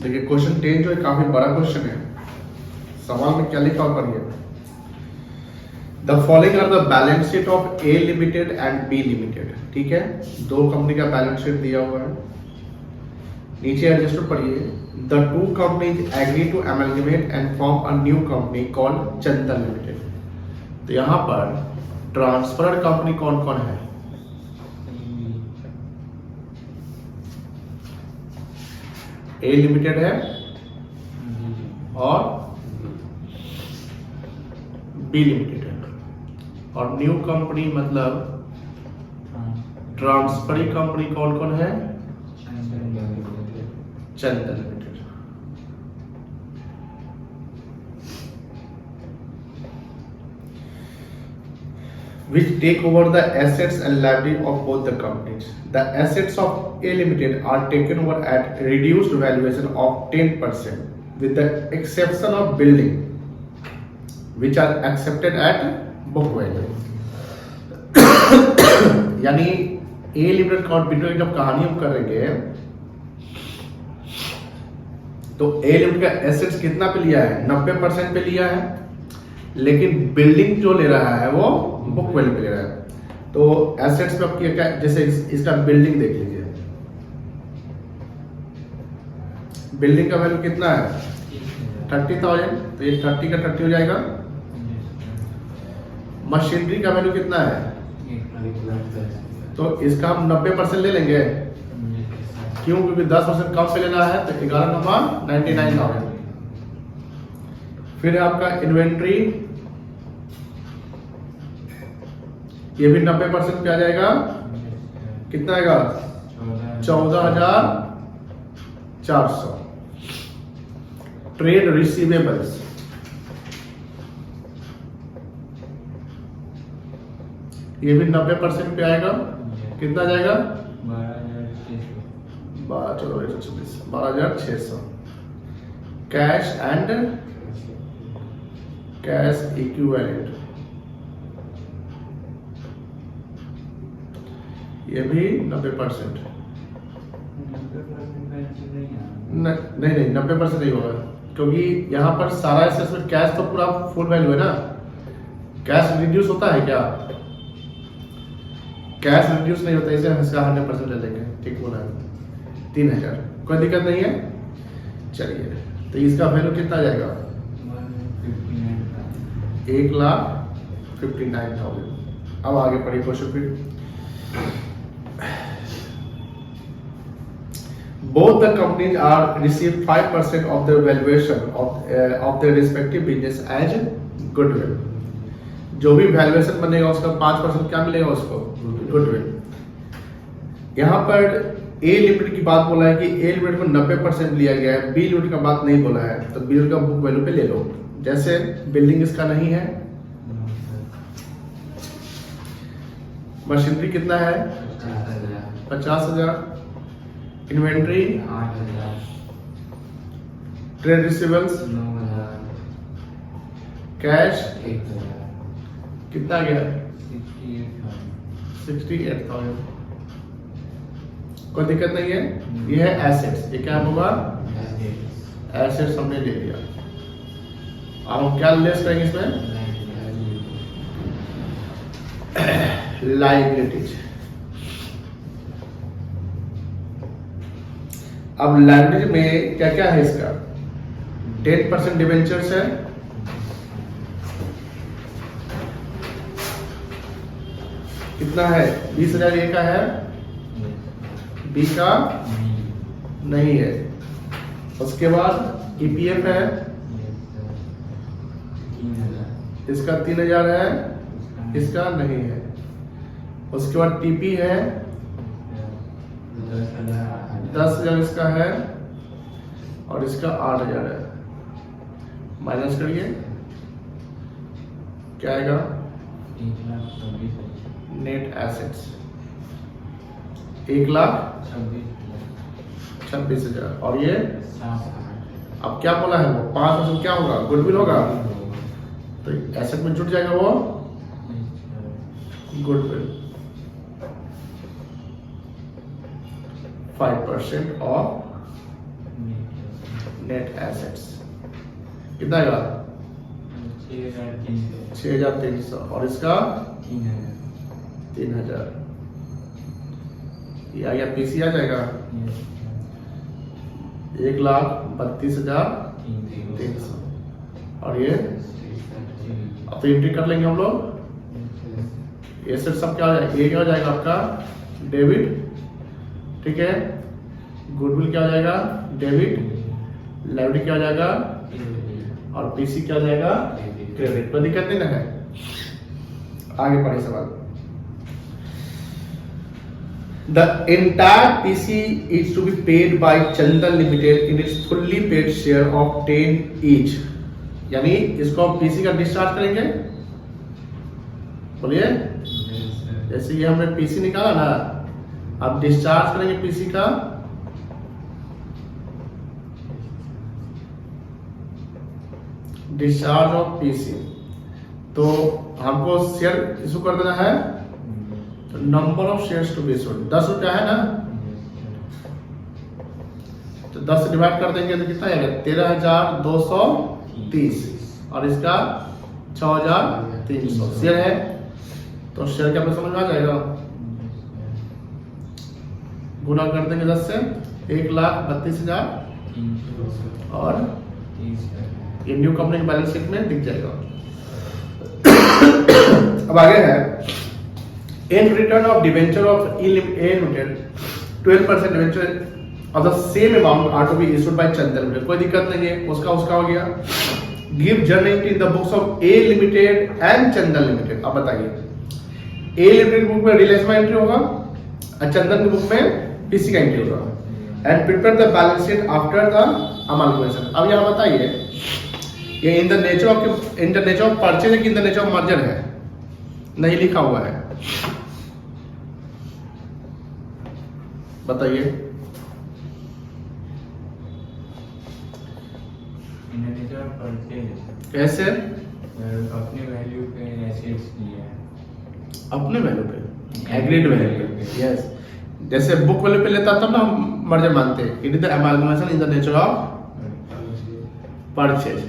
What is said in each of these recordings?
देखिए क्वेश्चन 10 जो है काफी बड़ा क्वेश्चन है। सवाल में क्या लिखा हुआ पढ़िए। The following are the balance sheet of A limited and B limited. ठीक है, दो कंपनी का बैलेंस शीट दिया हुआ है। नीचे एडजस्टर पढ़िए। The two companies agree to amalgamate and form a new company called Chandan limited. तो यहाँ पर ट्रांसफर कंपनी कौन कौन है? ए लिमिटेड है और बी लिमिटेड है, और न्यू कंपनी मतलब ट्रांसफरी कंपनी कौन कौन है? Chandan limited. Which take over the assets and liability of both the companies. The assets of A Limited are taken over at reduced valuation of 10%, with the exception of building, which are accepted at book value. यानी A Limited और B Limited जब कहानी हम करेंगे तो A Limited का assets कितना पे लिया है? 90% पे लिया है, लेकिन बिल्डिंग जो ले रहा है वो बुक वैल्यू पे ले रहा है। तो एसेट्स पे आपकी क्या, जैसे इसका बिल्डिंग देख लीजिए। बिल्डिंग का वैल्यू कितना है? 30,000। तो ये 30 का 30 हो जाएगा। मशीनरी का वैल्यू कितना है? तो इसका हम 90% ले लेंगे। क्यों? क्योंकि 10% कम पे लेना है। तो 11 नंबर 99,000। फिर आपका इन्वेंट्री, ये भी 90% पे आ जाएगा। कितना आएगा? 14,400। ट्रेड रिसीवेबल्स, ये भी 90% पे आएगा। कितना आ जाएगा? 12,600। कैश एंड कैश इक्विवेलेंट, ये भी 90%। नहीं 90% नहीं होगा, क्योंकि यहाँ पर सारा एसेट्स में कैश तो पूरा फुल वैल्यू है ना। कैश रिड्यूस होता है क्या? कैश रिड्यूस नहीं होता, इसे हम इसका 100% ले लेंगे। ठीक बोला है। 3,000, कोई दिक्कत नहीं है। चलिए, तो इसका वैल्यू कितना आ जाएगा? 1,59,000। अब आगे पढ़िए क्वेश्चन फिर। Both the companies are received 5% of the valuation of their respective business as goodwill. जो भी वैल्यूएशन बनेगा उसका 5% क्या मिलेगा उसको? गुडविल। यहाँ पर ए लिमिटेड की बात बोला है कि ए लिमिटेड को 90% लिया गया है, बी लिमिटेड का बात नहीं बोला है। तो बी लिमिटेड का बुक वैल्यू पे ले लो। जैसे बिल्डिंग इसका नहीं है, मशीनरी कितना है? 50,000। इन्वेंट्री 8,000। Trade receivables 9,000। कैश 1,000। कितना गया? 68,000। 68,000। कोई दिक्कत नहीं है। ये है एसेट्स। ये क्या होगा? एसेट्स हमने ले लिया। अब हम क्या लेस करेंगे इसमें? लायबिलिटीज। अब लायबिलिटी में क्या क्या है इसका? 10% डिवेंचर्स है, कितना है? 20,000 ए का है, बी का नहीं है। उसके बाद ईपीएफ है, इसका 3,000 है, इसका नहीं है। उसके बाद टीपी है, 10,000 इसका है, और इसका 8,000 है। माइनस करिए, क्या आएगा? Net assets 1,26,000। और ये अब क्या बोला है? वो 5% क्या होगा? गुडविल होगा। तो एसेट में जुट जाएगा वो गुडविल। 5% ऑफ नेट एसेट्स कितना आएगा 6,300 और इसका 3,000। ये आ गया पीसी आ जाएगा 1,32,300 और ये अब तो एंट्री कर लेंगे हम लोग। एसेट सब क्या हो जाएगा, ये क्या हो जाएगा आपका डेबिट, ठीक है। गुडविल क्या हो जाएगा डेबिट, लायबिलिटी क्या हो जाएगा और पीसी क्या हो जाएगा क्रेडिट। कोई दिक्कत नहीं ना है। आगे पढ़े सवाल। The entire PC is to be paid by Chandan Limited in its fully paid share of 10 each। यानी इसको हम पीसी का डिस्चार्ज करेंगे, बोलिए। जैसे ये हमने पीसी निकाला ना, अब डिस्चार्ज करेंगे पीसी का। डिस्चार्ज ऑफ पीसी, तो हमको शेयर इशू कर देना है। Number of shares to be issued 10 रुपया है ना, तो 10 से डिवाइड कर देंगे तो कितना आएगा 13,230 और इसका 6,300 शेयर है। तो शेयर क्या समझ में आ जाएगा, गुना कर देंगे 10 से 1,32,000 और ये न्यू कंपनी के बैलेंस शीट में दिख जाएगा। अब आगे है in return of debenture of A Limited 12% debenture of the same amount are to be issued by Chandan Limited। कोई दिक्कत नहीं है, उसका हो गया। Give journal entry in the books of A Limited and Chandan Limited। अब बताइए A Limited book में रिलेशन में एंट्री होगा और चंदन की बुक में पीसी का एंट्री होगा। And prepare the balance sheet after the amalgamation। अब यहाँ बताइए ये in the nature of purchase है कि in the nature of merger है, नहीं लिखा हुआ है, बताइए। कैसे अपने वैल्यू पे एसेट्स लिए हैं, अपने वैल्यू पे एग्रीड वैल्यू पे, यस। जैसे बुक वैल्यू पे लेता तब ना हम मर्जर मानते हैं। It is the amalgamation in the nature of purchase,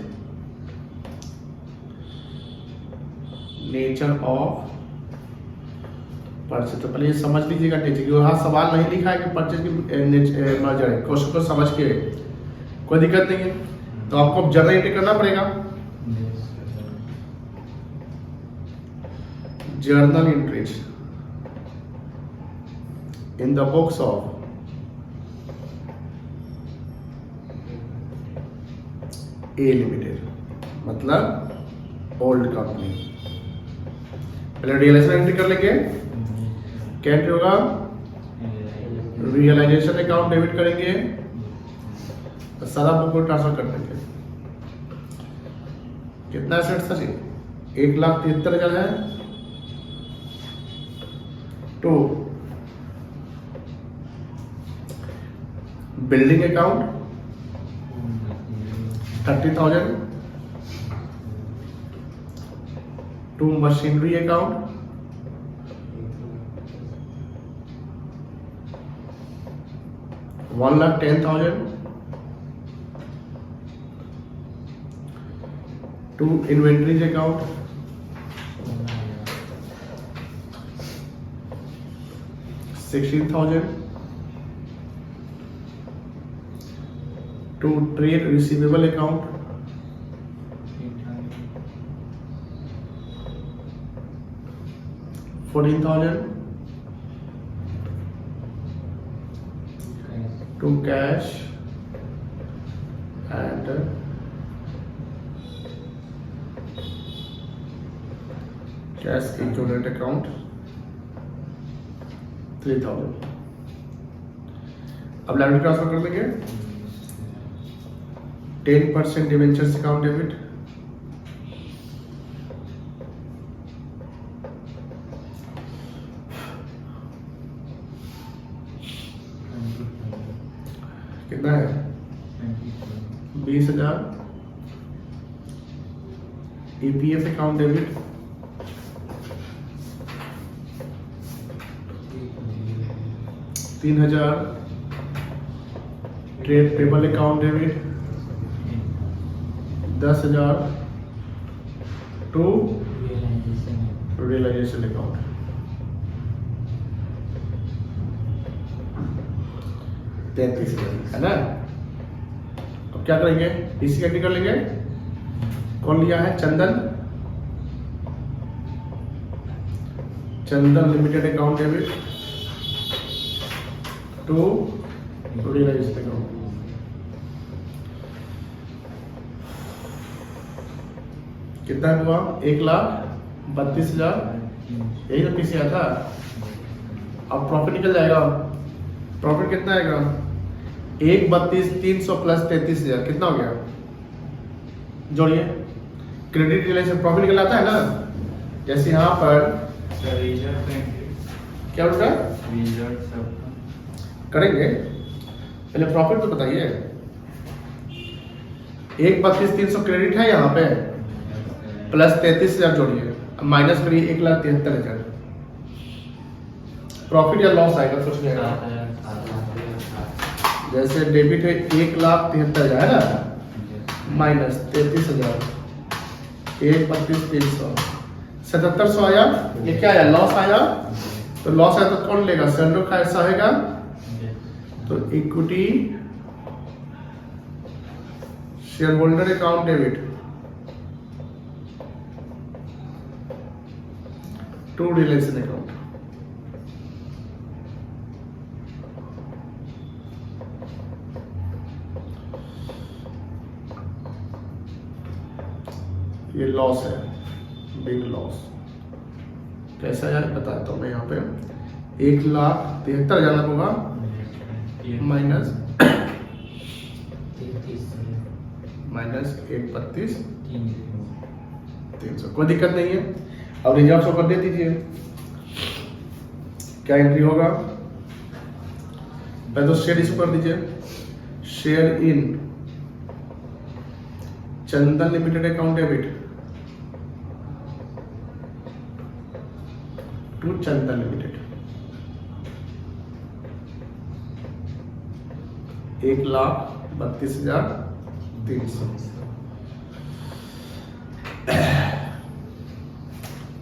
nature of purchase. तो पहले ये समझ लीजिएगा नीचे कि वहाँ सवाल नहीं लिखा है कि परचेज की मर्जर है, क्वेश्चन को समझ के कोई दिक्कत नहीं है। तो आपको जर्नल एंट्री करना पड़ेगा। Journal entries in the books of A limited, मतलब ओल्ड कंपनी। पहले रियलाइजेशन एंट्री कर लेंगे। क्या एंट्री होगा, रियलाइजेशन अकाउंट डेबिट करेंगे, तो सारा बुक को ट्रांसफर कर देंगे। कितना एसेट था जी, 1,73,000 है। To building account 30,000। To machinery account 1,10,000। To inventories account 16,000। To trade receivable account 14,000। to cash and cash equivalent account 3,000। अब लायबिलिटी ट्रांसफर कर देंगे। 10% डिवेंचर्स अकाउंट डेबिट, कितना है 20,000। EPF account debit 3,000। Trade payable account debit 10,000 to realisation realisation account. है ना। अब क्या करेंगे, डीसी एंट्री कर लेंगे। कौन लिया है, Chandan limited account debit to realisation account. कितना हुआ, 1,32,000, यही तो पीछे आया था। अब प्रॉफिट निकल जाएगा। प्रॉफिट कितना आएगा, 1,32,300 प्लस 33,000, कितना हो गया, जोड़िए। क्रेडिट रिलेशन प्रॉफिट निकल आता है ना। जैसे यहाँ पर सर रिजर्व क्या होगा, रिजर्व सब करेंगे। पहले प्रॉफिट तो बताइए। 1,32,300 क्रेडिट है यहाँ पे, प्लस 33,000 जोड़िए, माइनस करिए 1,73,000। प्रॉफिट या लॉस आएगा, सोच लेगा। जैसे डेबिट है 1,73,000 है ना, माइनस 33,000, 1,32,300, 7,700 आया। ये क्या आया, लॉस आया। तो लॉस आया तो कौन लेगा, सेंडर का ऐसा आएगा। तो equity share holder account debit to realisation account. ये लॉस है, बिग लॉस। कैसा है बताता हूँ मैं। यहाँ पे 1,73,000 होगा, माइनस 1,32,300, कोई दिक्कत नहीं है। अब रिजर्व शो कर दे दीजिए। क्या एंट्री होगा, पहले तो शेयर इशू कर दीजिए। Share in Chandan limited account debit to Chandan limited 1,32,300।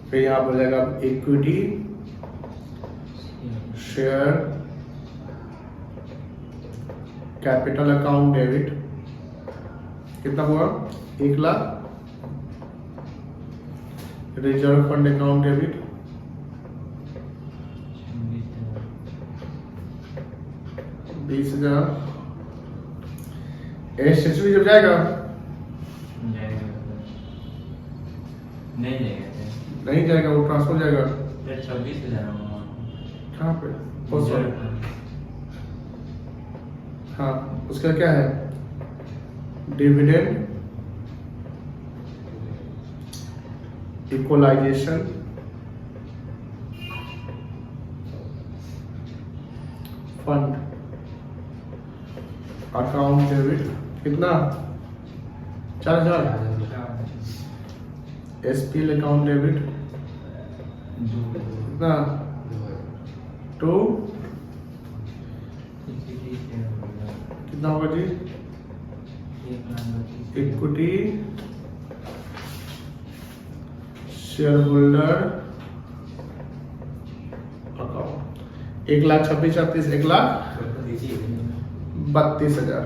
फिर यहाँ पर जाएगा equity share capital account debit, कितना हुआ, 1,00,000। Reserve fund account debit 20,000। SSV जब जाएगा, नहीं जाएगा, वो ट्रांसफर जाएगा। 26,000 कहाँ पे, हाँ उसका क्या है, dividend equalisation fund account debit, कितना, 4,000। एसपीएल अकाउंट डेबिट कितना, 2, कितना होगा जी, इक्विटी शेयर होल्डर अकाउंट 1,26,36, 1,32,000।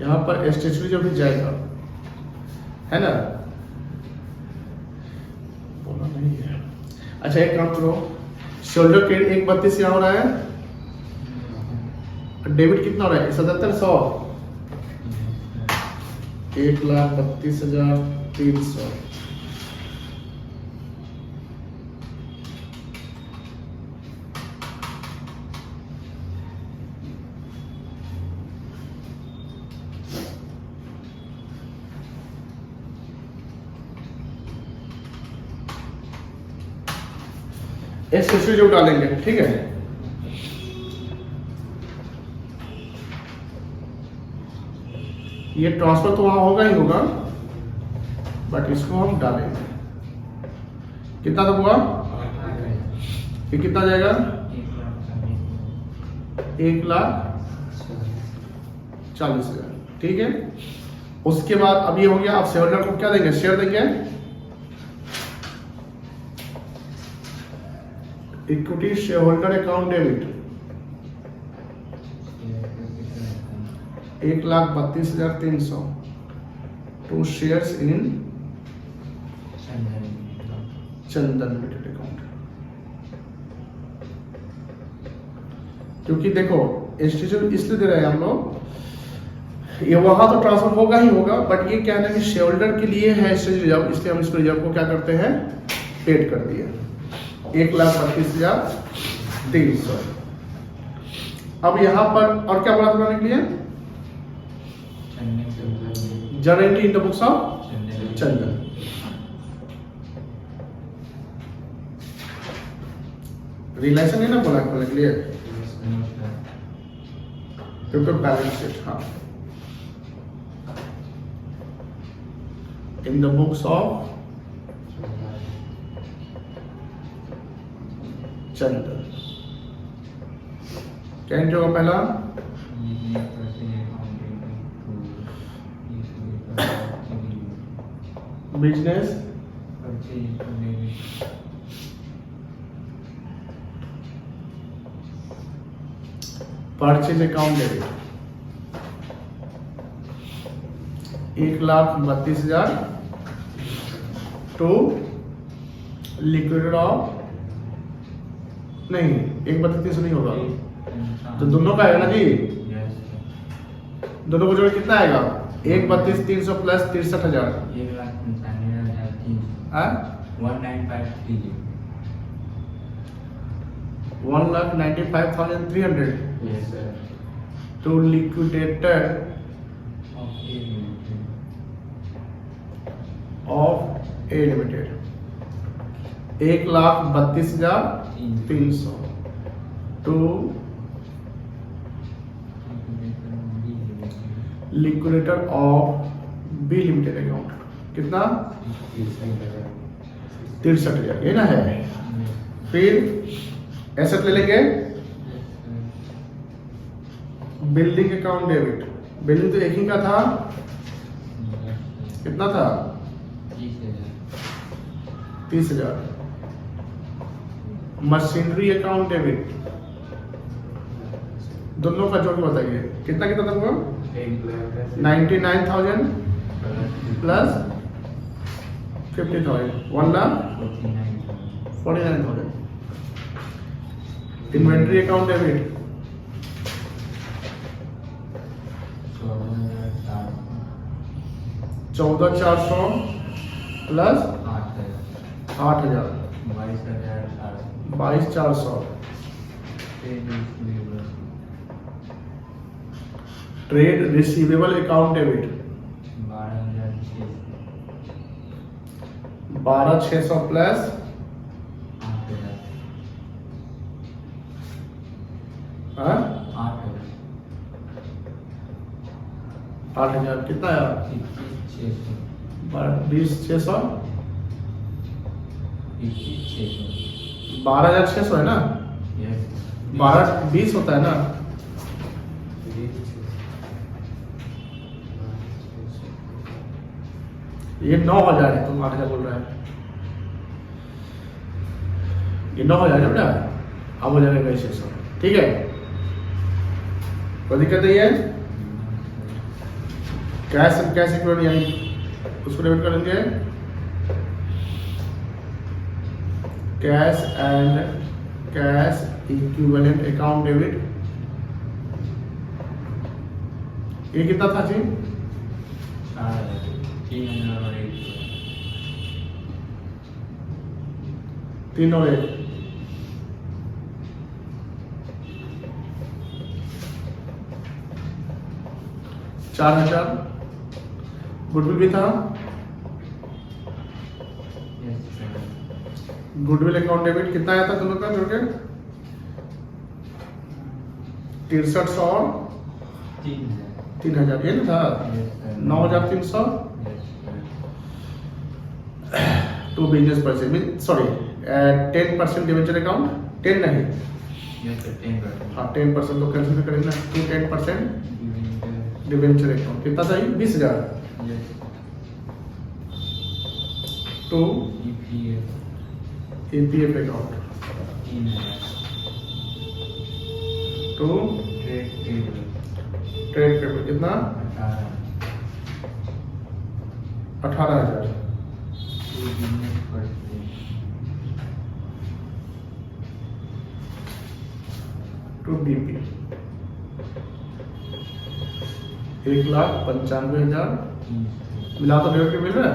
यहाँ पर स्टेशनरी जब भी जाएगा, है ना, बोला नहीं है। अच्छा एक काम करो, शोल्डर क्रेडिट 1,32 यहाँ हो रहा है, डेबिट कितना हो रहा है, 77,100, 1,32,300। एसएसवी जो डालेंगे, ठीक है। ये ट्रांसफर तो वहां होगा ही होगा, बट इसको हम डालेंगे। कितना तक हुआ, ये कितना जाएगा, 1,40,000। 40,000, ठीक है। उसके बाद अब ये हो गया, अब शेयर होल्डर को क्या देंगे, शेयर देंगे, equity share holder account debit 1,32,300 to shares in Chandan limited account. क्योंकि देखो इंस्टीट्यूट इसलिए दे रहे हैं हम लोग, ये वहां तो ट्रांसफर होगा ही होगा, बट ये क्या है कि शेयर होल्डर के लिए है स्टेज रिजर्व, इसलिए हम इसको रिजर्व को क्या करते हैं, पेड कर दिया 1,32,300। अब यहाँ पर और क्या बड़ा बनाने के लिए, general in the books of Chandan. Relation है ना बोला बोलने के लिए, पेपर बैलेंस शीट, हाँ, in the books of Chandan. क्या एंट्री होगा पहला, business purchase account debit 1,32,000 to liquidate of, नहीं 1,32,300 नहीं होगा, तो दोनों का आएगा ना जी, दोनों को जोड़ कितना आएगा, 1,32,300 plus 63,000, 1,95,300 to liquidator of A Limited 1,32,300 to liquidator of B Limited account, कितना 63,000, ये ना है। फिर एसेट ले लेंगे, बिल्डिंग अकाउंट डेबिट, बिल्डिंग तो एक ही का था, कितना था 30,000। मशीनरी अकाउंट डेबिट, दोनों का जोड़ के बताइए कितना कितना था वो, 99,000 plus 50,000, 1,49,000। Inventory account debit 14,400 plus 8,000, 22,400। Trade receivable account debit 12,600 plus 8,000, कितना आया, 20,600, 12,600 है ना, 12,20 होता है ना, ये 9,000 है, तुम 8,000 बोल रहे हैं, ये 9,000 है बेटा, अब हो जाएगा 600, ठीक है, कोई दिक्कत नहीं है। कैश कैश इक्विवेलेंट यानी उसको डेबिट करेंगे, cash and cash equivalent account debit, ये कितना था जी, 3 और 1, 4,000। गुडविल भी था, गुडविल अकाउंट डेबिट कितना आया था दोनों का जोड़ के, 6300 और 3,000, ये ना था 9,300 to business purchase, mean sorry 10% debenture account, 10 नहीं Yes, sir, 10%. हाँ 10% तो कैंसिल करेंगे ना, टू 10% डिवेंचर अकाउंट कितना चाहिए 20,000 Yes. To EPF EPF account 3,000. To Trade table trade paper कितना 18. 18,000 To business purchase. To BP 1,95,000 मिला तो डेढ़ के मिल रहा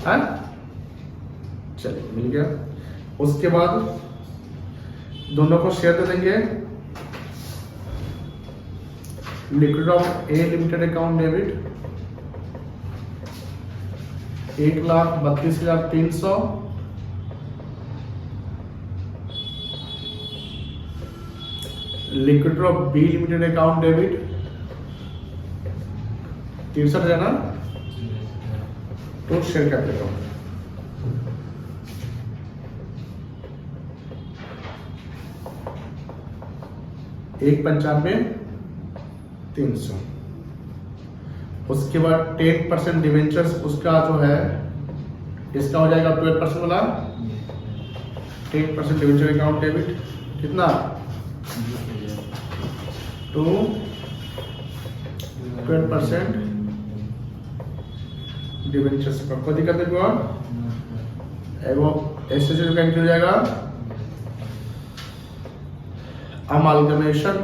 है चलिए मिल गया। उसके बाद दोनों को शेयर दे देंगे, liquid of A limited account debit 1,32,300 liquid of B limited account debit 63,000 ना टू शेयर कैपिटल अकाउंट एक 95,300। उसके बाद 10% डिवेंचर्स उसका जो है इसका हो जाएगा 12% वाला 10% डिवेंचर अकाउंट डेबिट कितना टू 12% डिवेंचर्स का कोई दिक्कत नहीं हुआ। वो ऐसे जो बैंक हो जाएगा amalgamation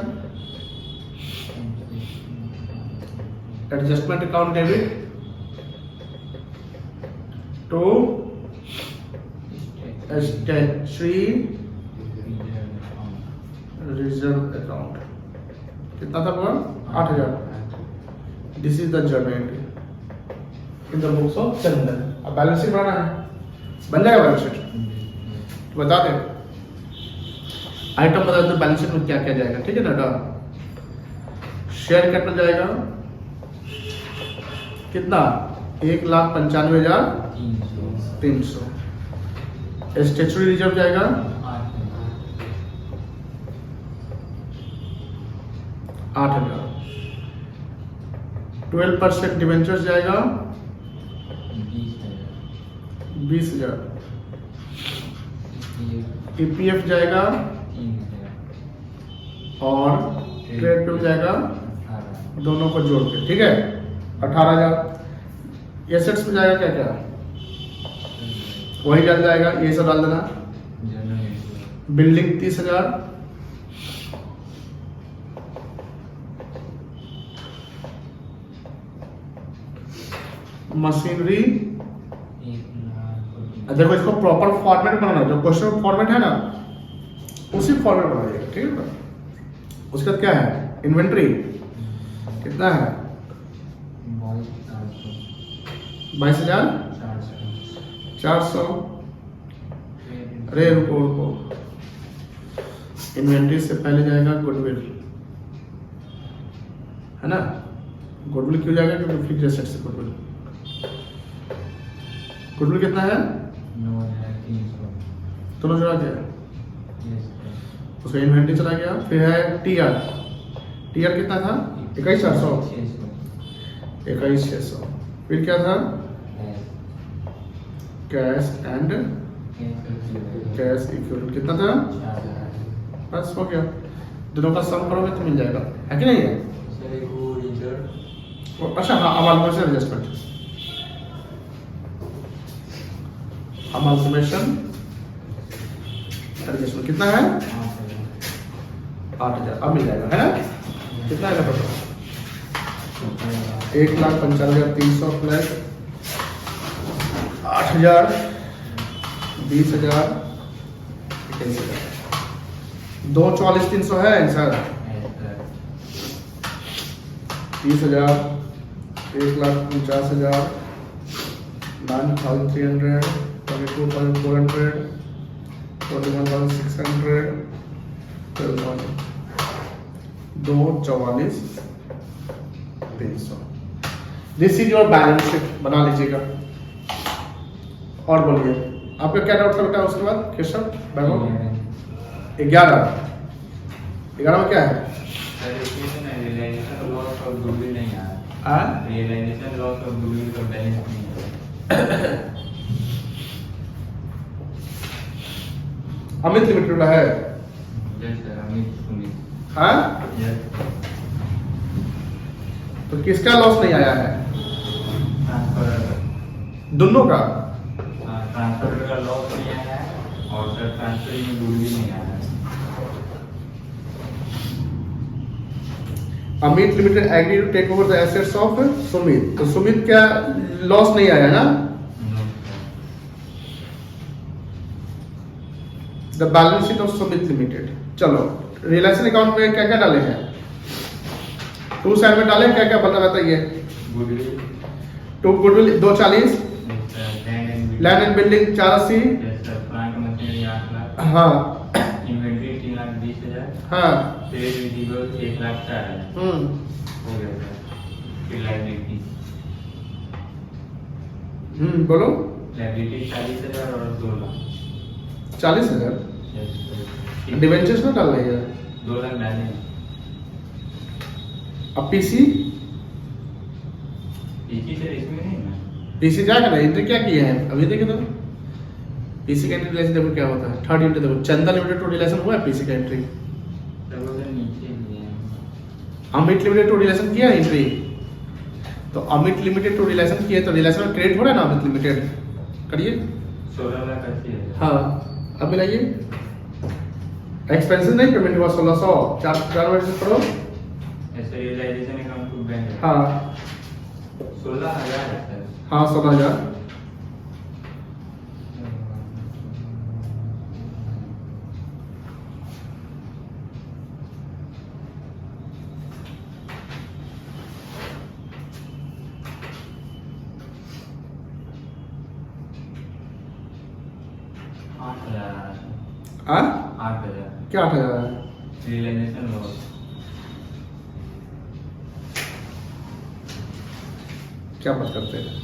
adjustment account debit to statutory reserve account कितना था पूरा 8,000। This is the journal entry in the books of Chandan. अब बैलेंस शीट बनाना है, बन जाएगा बैलेंस शीट तो बता दें आइटम बता दो बैलेंस शीट में क्या क्या जाएगा, ठीक है ना। डन। शेयर कैपिटल जाएगा कितना 1,95,300। स्टैट्यूटरी रिजर्व जाएगा 8,000। 12% डिवेंचर्स जाएगा 20,000। EPF जाएगा और ट्रेड पे जाएगा दोनों को जोड़ के, ठीक है 18,000। एसेट्स में जाएगा क्या क्या वही डाल जाएगा, ये सब डाल देना। बिल्डिंग 30,000, मशीनरी देखो इसको प्रॉपर फॉर्मेट बनाना, जो क्वेश्चन फॉर्मेट है ना उसी फॉर्मेट बनाइएगा, ठीक है ना। उसके बाद क्या है इन्वेंट्री कितना है 22,400। अरे रुको रुको, इन्वेंट्री से पहले जाएगा गुडविल है ना। गुडविल क्यों जाएगा क्योंकि फिक्स्ड एसेट से गुडविल कितना है दोनों जुड़ा गया उसका इन्वेंट्री चला गया। फिर है टीआर कितना था 21,600। फिर क्या था कैश एंड कैश इक्विवेलेंट कितना था, बस हो गया। दोनों का सम करोगे तो मिल जाएगा, है कि नहीं है। अच्छा हाँ अमालगमेशन एडजस्टमेंट, अमालगमेशन एडजस्टमेंट कितना है 8,000। अब मिल जाएगा है ना। कितना है टोटल 1,95,300 प्लस 8,000 20,000 21,000 2,44,300 है answer. 30,000 1,49,000 9,300 22,400 21,600 2,44,300। This is your balance sheet, बना लीजिएगा। और बोलिए आपका क्या डाउट करता है उसके बाद केशव बैगो 11 में क्या है? सर इसमें ना रियलाइजेशन लॉस और गुडविल नहीं आया। हाँ? रियलाइजेशन लॉस और गुडविल का बैलेंस नहीं है। अमित लिमिटेड वाला है? Yes sir, Amit Sumit. हाँ? यस। तो किसका लॉस नहीं आया है? ट्रांसफर दोनों का? ट्रांसफर का लॉस नहीं आया है और सर ट्रांसफर में गुडविल नहीं आया है। Amit limited agree to take over the assets of Sumit, तो सुमित क्या लॉस नहीं आया ना? No the balance sheet of Sumit limited. चलो रिलेशन अकाउंट में क्या क्या डाले हैं? टू साइड में डाले क्या क्या बता बताइए? Goodwill to goodwill 240, land and building 480, yes sir, plant machinery 8 lakh, हाँ इन्वेंटरी 3,20,000, हाँ ट्रेड रिसीवेबल 1,04,000 हो गया सर। फिर लाइबिलिटी बोलो। लाइबिलिटी 40,000 और 2 लाख। 40,000 यस सर, डिवेंचर्स में डाल रही है। 2 लाख डाले हैं। अब पीसी पीसी सर इसमें नहीं ना। पीसी जाएगा ना, एंट्री क्या किए हैं अभी देखे तो? पीसी का एंट्री रिलेशन देखो क्या होता है। थर्ड एंट्री देखो, चंदा लिमिटेड टू रिलेशन हुआ है पीसी का एंट्री। सर वो सर नीचे ही है। अमित लिमिटेड टू रिलेशन किया है एंट्री, तो अमित लिमिटेड टू रिलेशन किए तो रिलेशन में क्रेडिट हो रहा है ना अमित लिमिटेड, करिए। 16,80,000। हाँ अब मिलाइए। एक्सपेंसेस नहीं पेमेंट हुआ 1600, 4 से करो। ऐसे रियलाइजेशन अकाउंट टू बैंक है। हाँ 16,000 है सर। हाँ 16,000। हाँ 8,000 क्या 8,000? Realisation loss. क्या बात करते हैं?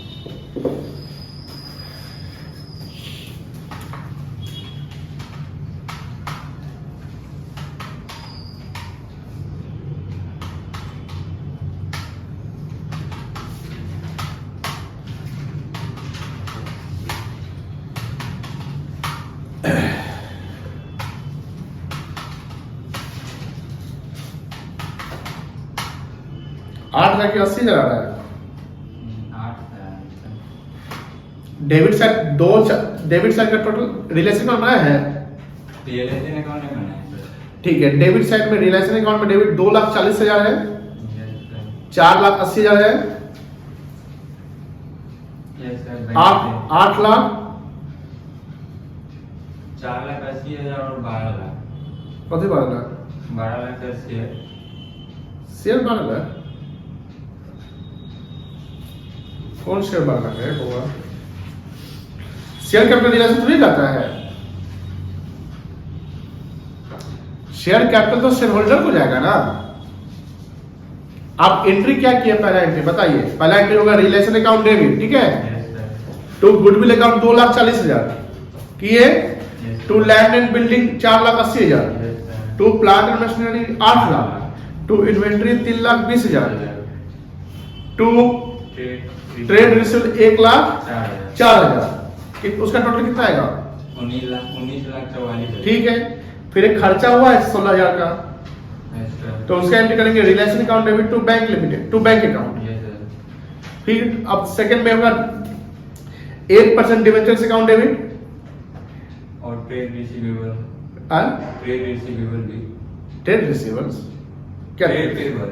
आठ लाख 80,000 आ रहा है। 8,000 डेबिट साइड डेबिट साइड का टोटल रिलेशन में बनाया है। रियलाइजेशन अकाउंट में बनाया है सर। ठीक है, डेबिट साइड में रिलेशन अकाउंट में डेबिट 2,40,000 है, यस सर। 4,80,000 है, यस सर। 8 लाख 4,80,000 और 12 लाख। कथी 12 लाख? 12 लाख का शेयर। शेयर 12 लाख? कौन शेयर 12 लाख है होगा? शेयर कैपिटल रिलेशन थोड़ी जाता है। शेयर कैपिटल तो शेयर होल्डर को जाएगा ना। आप एंट्री क्या किए? पहला एंट्री बताइए। पहला एंट्री होगा रिलेशन अकाउंट डेबिट, ठीक है। Yes sir. To goodwill account 2,40,000 किए, to land and building 4,80,000, yes sir. To plant and machinery 8 lakh, to inventory 3,20,000, to trade receive 1,04,000। उसका टोटल कितना आएगा? 19,44,000। ठीक है, फिर एक खर्चा हुआ है 16,000 का, यस सर। तो उसका एंट्री करेंगे realisation account debit to bank limited, to bank account. Yes sir. फिर अब सेकंड में होगा 8% डिवेंचर्स अकाउंट डेबिट और ट्रेड रिसीवेबल। और ट्रेड रिसीवेबल भी। ट्रेड रिसीवर्स क्या? Trade payable.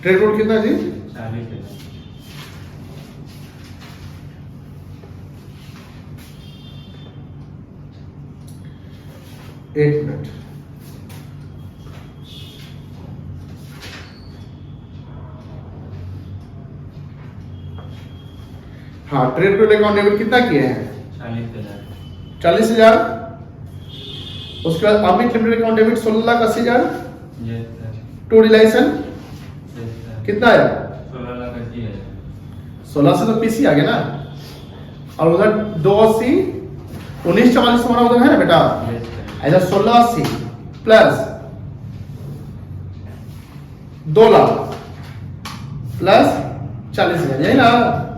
ट्रेड कोड कितना जी? 40,000। एक मिनट। हाँ, ट्रेड कोड अकाउंट डेबिट कितना किए हैं? 40,000। 40,000। उसके बाद Amit limited account debit 16,80,000, yes sir. 2 डिलाइशन यस सर। कितना आया? 16 लाख 80 है। 16 से तो पीसी आ गया ना, और उधर 280 1944 तुम्हारा उधर है ना बेटा, यस सर। ऐसा 1680 प्लस 2 लाख प्लस 40,000, यही ना?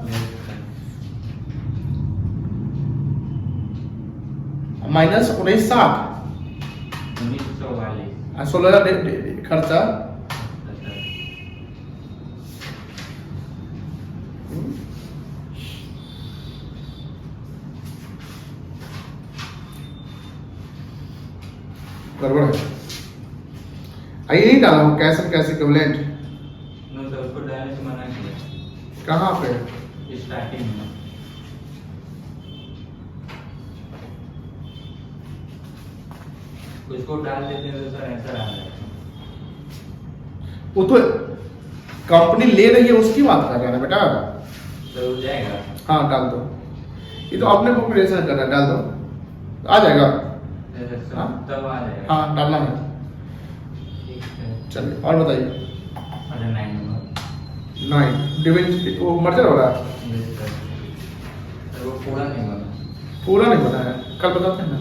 Yes sir. माइनस 1960 1944। 16,000 खर्चा, सर। गड़बड़ है। आइए नहीं डाला हूँ cash and cash equivalent. No sir, उसको डालने से मना किया कहाँ पे? स्टार्टिंग में। उसको डाल देते हैं तो सर ऐसा आ रहा है। वो तो कंपनी ले रही है उसकी बात कर रहा है ना बेटा। सर हो जाएगा। हाँ डाल दो, ये तो अपने पॉपुलेशन कर रहा है, डाल दो आ जाएगा। जैसे सर हाँ? तब आ जाएगा। हाँ डालना है। ठीक है। चलिए और बताइए। अरे 9 नंबर। 9 डिविन वो मर्जर हो रहा है, यस सर। सर वो पूरा नहीं बना। पूरा नहीं बना है, कल बताते हैं ना।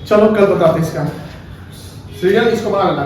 चलो कल बताते हैं इसका सीरियल, इसको बना लेना।